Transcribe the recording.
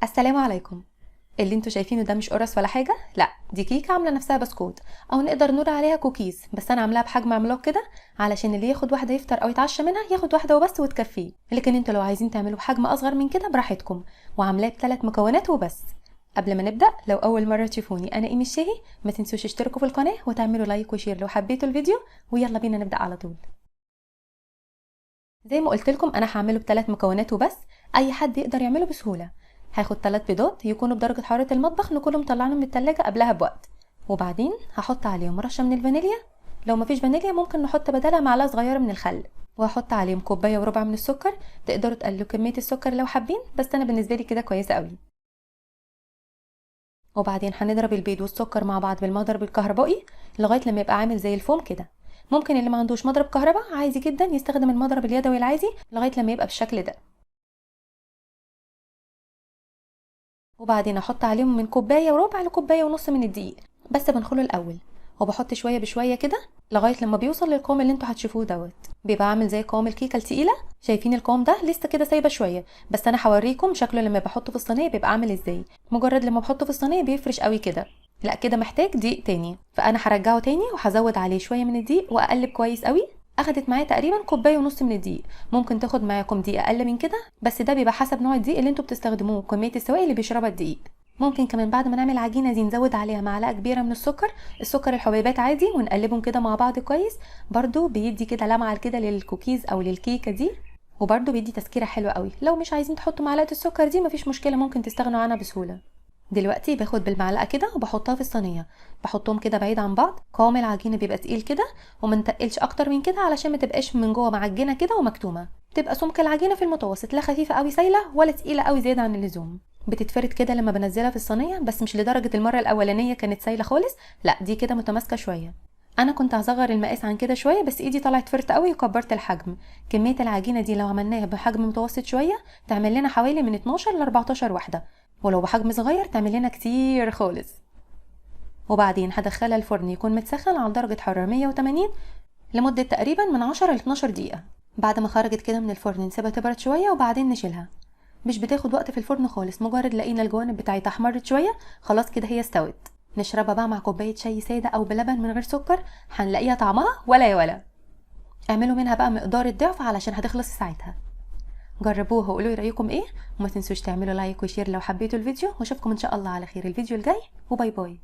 السلام عليكم. اللي انتوا شايفينه ده مش قرص ولا حاجه، لا دي كيكه عامله نفسها بسكوت، او نقدر نقول عليها كوكيز، بس انا عاملاها بحجم عملاق كده علشان اللي ياخد واحده يفطر او يتعشى منها ياخد واحده وبس وتكفيه. لكن انتوا لو عايزين تعملوا بحجم اصغر من كده براحتكم، وعاملاه ب3 مكونات وبس. قبل ما نبدا، لو اول مره تشوفوني انا ايمي الشاهي، ما تنسوش تشتركوا في القناه وتعملوا لايك وشير لو حبيتوا الفيديو، ويلا بينا نبدا على طول. زي ما قلت لكم انا هعمله ب3 مكونات وبس، اي حد يقدر يعمله بسهوله. هاخد 3 بيضات يكونوا بدرجه حراره المطبخ نكونوا مطلعينهم من التلاجة قبلها بوقت، وبعدين هحط عليهم رشه من الفانيليا، لو مفيش فانيليا ممكن نحط بدلها معلقه صغيره من الخل، وهحط عليهم كوبايه وربع من السكر. تقدروا تقللوا كميه السكر لو حابين، بس انا بالنسبه لي كده كويسه قوي. وبعدين هنضرب البيض والسكر مع بعض بالمضرب الكهربائي لغايه لما يبقى عامل زي الفوم كده. ممكن اللي ما عندوش مضرب كهرباء عادي جدا يستخدم المضرب اليدوي العادي لغايه لما يبقى بالشكل ده. وبعدين احط عليهم من كوبايه وربع لكوبايه ونص من الدقيق، بس بنخله الاول، وبحط شويه بشويه كده لغايه لما بيوصل للقوام اللي انتوا هتشوفوه دوت. بيبقى عامل زي قوام الكيكه التقيله. شايفين القوام ده لسه كده سايبه شويه، بس انا هوريكم شكله لما بحطه في الصينيه بيبقى عامل ازاي. مجرد لما بحطه في الصينيه بيفرش قوي كده. لا كده محتاج دقيق تاني، فانا هرجعه تاني وهزود عليه شويه من الدقيق واقلب كويس قوي. اخدت معايا تقريبا كوبايه ونص من الدقيق، ممكن تاخد معاكم دقيق اقل من كده، بس ده بيبقى حسب نوع الدقيق اللي انتوا بتستخدموه وكميه السوائل اللي بيشربها الدقيق. ممكن كمان بعد ما نعمل العجينه دي نزود عليها معلقه كبيره من السكر، السكر الحبيبات عادي، ونقلبهم كده مع بعض كويس. برده بيدي كده لمعه كده للكوكيز او للكيكه دي، وبرده بيدي تسكيره حلوه قوي. لو مش عايزين تحطوا معلقه السكر دي مفيش مشكله، ممكن تستغنوا عنها بسهوله. دلوقتي باخد بالمعلقه كده وبحطها في الصينيه، بحطهم كده بعيد عن بعض. قوام العجينه بيبقى تقيل كده وما نتقلش اكتر من كده علشان ما تبقاش من جوه معجنه كده ومكتومه. تبقى سمك العجينه في المتوسط، لا خفيفه قوي سايله ولا تقيله قوي زياده عن اللزوم. بتتفرد كده لما بنزلها في الصينيه، بس مش لدرجه المره الاولانيه كانت سايله خالص، لا دي كده متماسكه شويه. انا كنت هصغر المقاس عن كده شويه، بس ايدي طلعت فرط قوي وكبرت الحجم. كميه العجينه دي لو عملناها بحجم متوسط شويه تعمل لنا حوالي من 12 ل 14 واحده، ولو بحجم صغير تعمل لنا كتير خالص. وبعدين هدخلها الفرن يكون متسخن على درجه حراره 180 لمده تقريبا من 10 ل 12 دقيقه. بعد ما خرجت كده من الفرن نسيبها تبرد شويه وبعدين نشيلها. مش بتاخد وقت في الفرن خالص، مجرد لقينا الجوانب بتاعتها احمرت شويه خلاص كده هي استوت. نشربها بقى مع كوبايه شاي ساده او بلبن من غير سكر، هنلاقيها طعمها ولا يا ولا. اعملوا منها بقى مقدار الضعف علشان هتخلص في ساعتها. جربوها وقولوا لي رايكم ايه، وما تنسوش تعملوا لايك وشير لو حبيتوا الفيديو، واشوفكم ان شاء الله على خير الفيديو الجاي، وباي باي.